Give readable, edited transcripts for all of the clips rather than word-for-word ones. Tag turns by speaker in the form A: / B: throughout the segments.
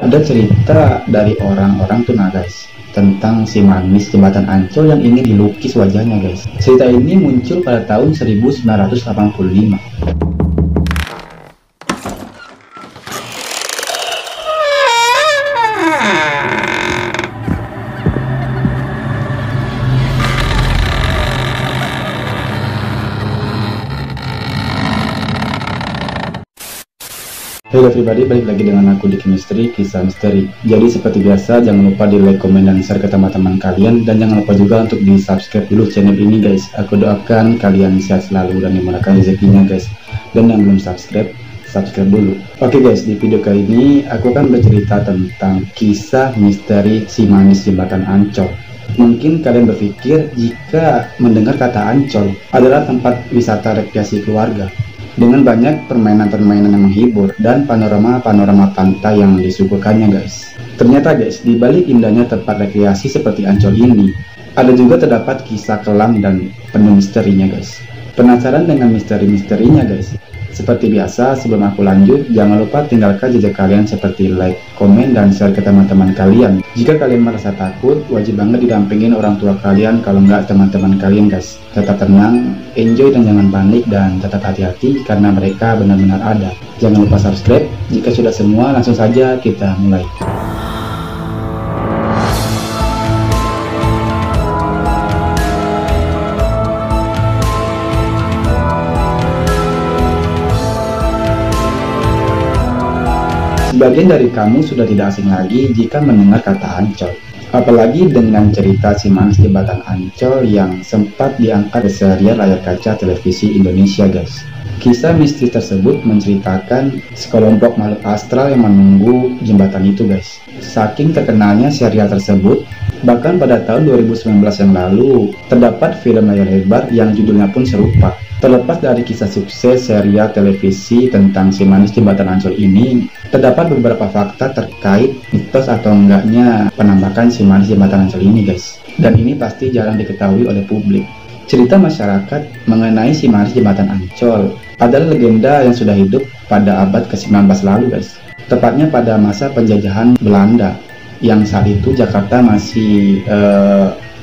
A: Ada cerita dari orang-orang tuh nah guys, tentang si manis jembatan Ancol yang ingin dilukis wajahnya guys. Cerita ini muncul pada tahun 1985. Halo everybody, balik lagi dengan aku di Chemistry Kisah Misteri. Jadi seperti biasa, jangan lupa di like, komen, dan share ke teman-teman kalian. Dan jangan lupa juga untuk di subscribe dulu channel ini guys. Aku doakan kalian sehat selalu dan dimurahkan rezekinya guys. Dan yang belum subscribe, subscribe dulu. Oke guys, di video kali ini aku akan bercerita tentang kisah misteri si manis jembatan Ancol. Mungkin kalian berpikir jika mendengar kata Ancol adalah tempat wisata rekreasi keluarga dengan banyak permainan-permainan yang menghibur dan panorama-panorama pantai yang disuguhkannya guys. Ternyata guys, di balik indahnya tempat rekreasi seperti Ancol ini, ada juga terdapat kisah kelam dan penuh misterinya guys. Penasaran dengan misteri-misterinya guys? Seperti biasa, sebelum aku lanjut, jangan lupa tinggalkan jejak kalian seperti like, komen, dan share ke teman-teman kalian. Jika kalian merasa takut, wajib banget didampingin orang tua kalian, kalau nggak teman-teman kalian guys. Tetap tenang, enjoy dan jangan panik, dan tetap hati-hati karena mereka benar-benar ada. Jangan lupa subscribe. Jika sudah semua, langsung saja kita mulai. Sebagian dari kamu sudah tidak asing lagi jika mendengar kata Ancol. Apalagi dengan cerita si manis jembatan Ancol yang sempat diangkat ke serial layar kaca televisi Indonesia guys. Kisah misteri tersebut menceritakan sekelompok makhluk astral yang menunggu jembatan itu guys. Saking terkenalnya serial tersebut, bahkan pada tahun 2019 yang lalu terdapat film layar lebar yang judulnya pun serupa. Terlepas dari kisah sukses serial televisi tentang si manis jembatan Ancol ini, terdapat beberapa fakta terkait mitos atau enggaknya penampakan si manis jembatan Ancol ini guys. Dan ini pasti jarang diketahui oleh publik. Cerita masyarakat mengenai si manis jembatan Ancol adalah legenda yang sudah hidup pada abad ke-19 lalu guys. Tepatnya pada masa penjajahan Belanda, yang saat itu Jakarta masih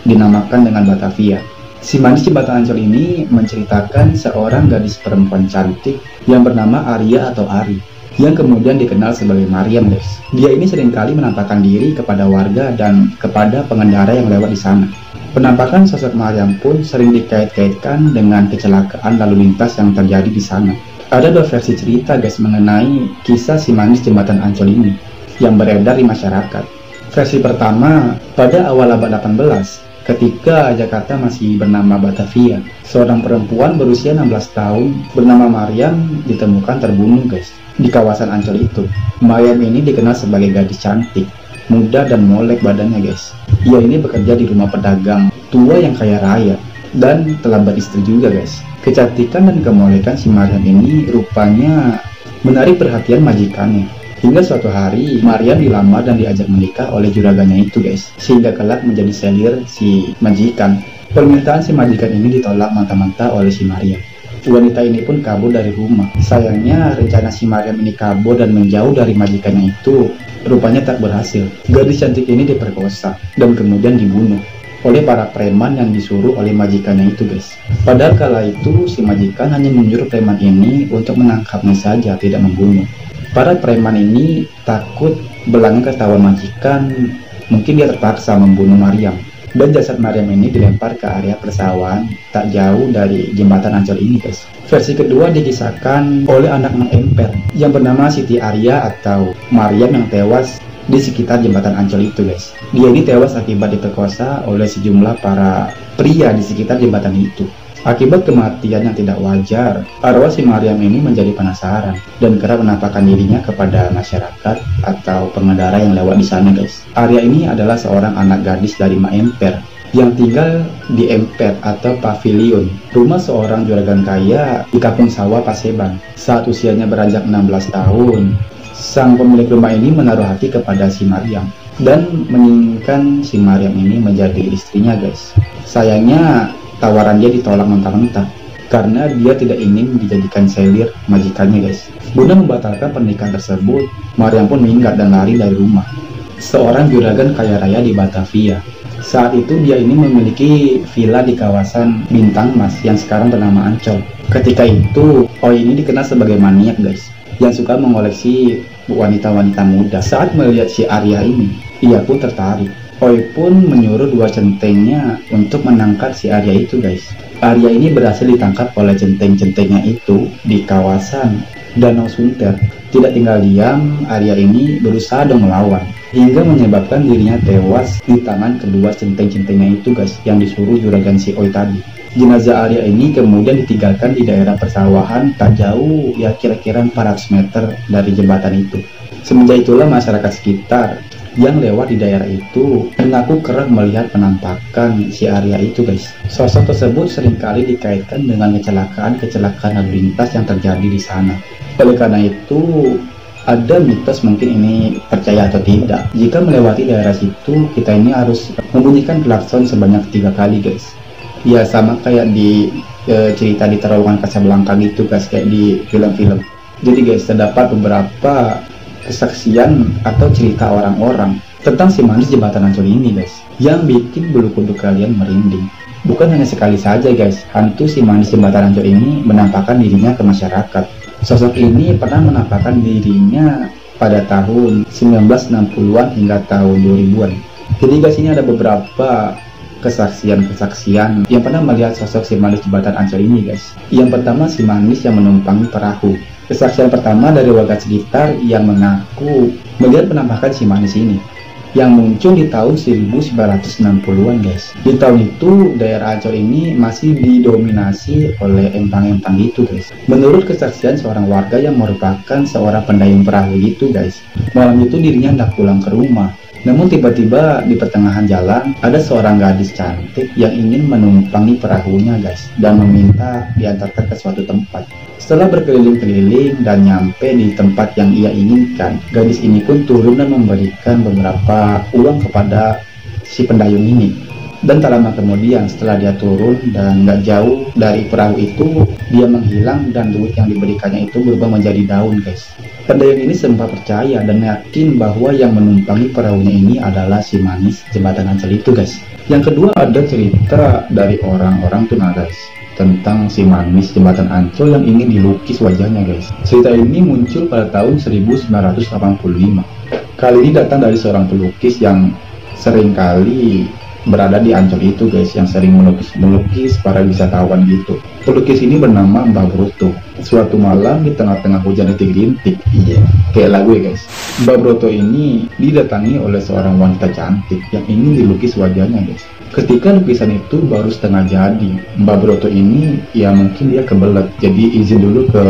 A: dinamakan dengan Batavia. Si manis jembatan Ancol ini menceritakan seorang gadis perempuan cantik yang bernama Arya atau Ari, yang kemudian dikenal sebagai Mariam guys. Dia ini seringkali menampakkan diri kepada warga dan kepada pengendara yang lewat di sana. Penampakan sosok Mariam pun sering dikait-kaitkan dengan kecelakaan lalu lintas yang terjadi di sana. Ada dua versi cerita guys mengenai kisah si manis jembatan Ancol ini yang beredar di masyarakat. Versi pertama, pada awal abad 18, ketika Jakarta masih bernama Batavia, seorang perempuan berusia 16 tahun bernama Mariam ditemukan terbunuh guys di kawasan Ancol itu. Mariam ini dikenal sebagai gadis cantik, muda dan molek badannya guys. Ia ini bekerja di rumah pedagang tua yang kaya raya dan telah beristri juga guys. Kecantikan dan kemolekan si Mariam ini rupanya menarik perhatian majikannya. Hingga suatu hari, Mariam dilamar dan diajak menikah oleh juragannya itu guys, sehingga kelak menjadi selir si majikan. Permintaan si majikan ini ditolak mentah-mentah oleh si Mariam. Wanita ini pun kabur dari rumah. Sayangnya rencana si Mariam ini kabur dan menjauh dari majikannya itu rupanya tak berhasil. Gadis cantik ini diperkosa dan kemudian dibunuh oleh para preman yang disuruh oleh majikannya itu guys. Padahal kala itu si majikan hanya menyuruh preman ini untuk menangkapnya saja, tidak membunuh. Para preman ini takut belangnya ketahuan majikan, mungkin dia terpaksa membunuh Mariam. Dan jasad Mariam ini dilempar ke area persawahan tak jauh dari jembatan Ancol ini guys. Versi kedua dikisahkan oleh anak Mang Emper yang bernama Siti Arya atau Mariam yang tewas di sekitar jembatan Ancol itu guys. Dia ini tewas akibat diperkosa oleh sejumlah para pria di sekitar jembatan itu. Akibat kematian yang tidak wajar, arwah si Mariam ini menjadi penasaran dan kerap menampakkan dirinya kepada masyarakat atau pengendara yang lewat di sana guys. Arya ini adalah seorang anak gadis dari Mak Emper yang tinggal di Emper atau Pavilion, rumah seorang juragan kaya di Kampung Sawah Paseban. Saat usianya beranjak 16 tahun, sang pemilik rumah ini menaruh hati kepada si Mariam dan menginginkan si Mariam ini menjadi istrinya guys. Sayangnya tawaran dia ditolak mentah-mentah karena dia tidak ingin dijadikan selir majikannya guys. Guna membatalkan pernikahan tersebut, Mariam pun minggat dan lari dari rumah. Seorang juragan kaya raya di Batavia. Saat itu dia ini memiliki villa di kawasan Bintang Mas yang sekarang bernama Ancol. Ketika itu, Oi ini dikenal sebagai maniak guys, yang suka mengoleksi wanita-wanita muda. Saat melihat si Arya ini, ia pun tertarik. Oi pun menyuruh dua centengnya untuk menangkap si Arya itu guys. Arya ini berhasil ditangkap oleh centeng-centengnya itu di kawasan Danau Sunter. Tidak tinggal diam, Arya ini berusaha dong melawan, hingga menyebabkan dirinya tewas di tangan kedua centeng-centengnya itu guys, yang disuruh juragan si Oi tadi. Jenazah Arya ini kemudian ditinggalkan di daerah persawahan tak jauh, ya kira-kira 400 meter dari jembatan itu. Semenjak itulah masyarakat sekitar yang lewat di daerah itu mengaku kerap melihat penampakan si Arya itu guys. Sosok tersebut seringkali dikaitkan dengan kecelakaan lalu lintas yang terjadi di sana. Oleh karena itu, ada mitos, mungkin ini percaya atau tidak, jika melewati daerah situ kita ini harus membunyikan klakson sebanyak 3 kali guys. Ya sama kayak di cerita di Terowongan Casablanca gitu guys, kayak di film-film. Jadi guys, terdapat beberapa kesaksian atau cerita orang-orang tentang si manis jembatan Ancol ini guys, yang bikin bulu kuduk kalian merinding. Bukan hanya sekali saja guys, hantu si manis jembatan Ancol ini menampakkan dirinya ke masyarakat. Sosok ini pernah menampakkan dirinya pada tahun 1960-an hingga tahun 2000-an. Jadi guys, ini ada beberapa kesaksian yang pernah melihat sosok si manis jembatan Ancol ini guys. Yang pertama, si manis yang menumpangi perahu. Kesaksian pertama dari warga sekitar yang mengaku melihat penampakan si manis ini, yang muncul di tahun 1960-an guys. Di tahun itu daerah Ancol ini masih didominasi oleh empang-empang gitu guys. Menurut kesaksian seorang warga yang merupakan seorang pendayung perahu gitu guys, malam itu dirinya hendak pulang ke rumah. Namun tiba-tiba di pertengahan jalan ada seorang gadis cantik yang ingin menumpangi perahunya guys, dan meminta diantarkan ke suatu tempat. Setelah berkeliling-keliling dan nyampe di tempat yang ia inginkan, gadis ini pun turun dan memberikan beberapa uang kepada si pendayung ini. Dan tak lama kemudian setelah dia turun dan gak jauh dari perahu itu, dia menghilang dan duit yang diberikannya itu berubah menjadi daun guys. Pendayung ini sempat percaya dan yakin bahwa yang menumpangi perahunya ini adalah si manis jembatan Ancol itu guys. Yang kedua, ada cerita dari orang-orang Tuna guys, tentang si manis jembatan Ancol yang ingin dilukis wajahnya guys. Cerita ini muncul pada tahun 1985. Kali ini datang dari seorang pelukis yang seringkali berada di Ancol itu guys, yang sering melukis para wisatawan gitu. Pelukis ini bernama Mbah Broto. Suatu malam di tengah-tengah hujan rintik-rintik, kayak lagu ya guys, Mbah Broto ini didatangi oleh seorang wanita cantik yang ingin dilukis wajahnya guys. Ketika lukisan itu baru setengah jadi, Mbah Broto ini ya mungkin dia kebelet, jadi izin dulu ke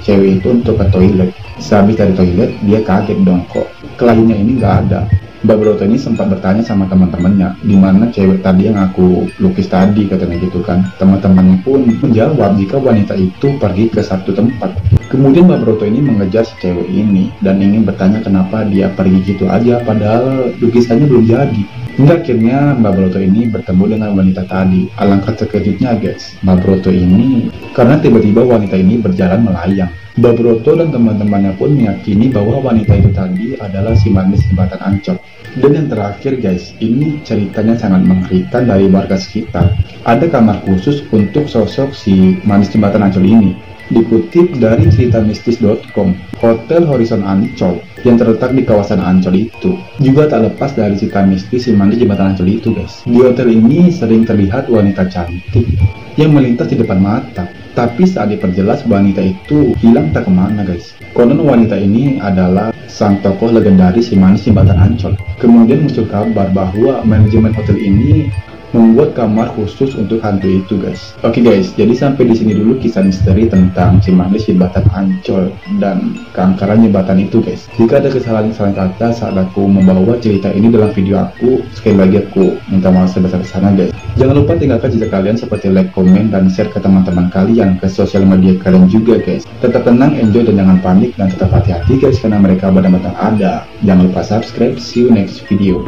A: cewek itu untuk ke toilet. Sehabis dari toilet, dia kaget dong, kok kelahinya ini nggak ada. Mbak Broto ini sempat bertanya sama teman-temannya, di mana cewek tadi yang aku lukis tadi, katanya gitu kan. Teman-temannya pun menjawab jika wanita itu pergi ke satu tempat. Kemudian Mbak Broto ini mengejar si cewek ini dan ingin bertanya kenapa dia pergi gitu aja, padahal lukisannya belum jadi. Hingga akhirnya Mbak Broto ini bertemu dengan wanita tadi. Alangkah terkejutnya guys, Mbak Broto ini karena tiba-tiba wanita ini berjalan melayang. Mbak Broto dan teman-temannya pun meyakini bahwa wanita itu tadi adalah si manis jembatan Ancol. Dan yang terakhir guys, ini ceritanya sangat mengerikan dari warga sekitar. Ada kamar khusus untuk sosok si manis jembatan Ancol ini. Dikutip dari ceritamistis.com, Hotel Horizon Ancol yang terletak di kawasan Ancol itu juga tak lepas dari cerita mistis si manis jembatan Ancol itu guys. Di hotel ini sering terlihat wanita cantik yang melintas di depan mata, tapi saat diperjelas wanita itu hilang tak kemana guys. Konon wanita ini adalah sang tokoh legendaris si manis jembatan Ancol. Kemudian muncul kabar bahwa manajemen hotel ini membuat kamar khusus untuk hantu itu guys. Oke guys, jadi sampai di sini dulu kisah misteri tentang si manis jembatan Ancol dan keangkaran jembatan itu guys. Jika ada kesalahan-kesalahan kata saat aku membawa cerita ini dalam video aku, sekali lagi aku minta maaf sebesar-besarnya guys. Jangan lupa tinggalkan jejak kalian seperti like, komen, dan share ke teman-teman kalian, ke sosial media kalian juga guys. Tetap tenang, enjoy, dan jangan panik, dan tetap hati-hati guys karena mereka benar-benar ada. Jangan lupa subscribe. See you next video.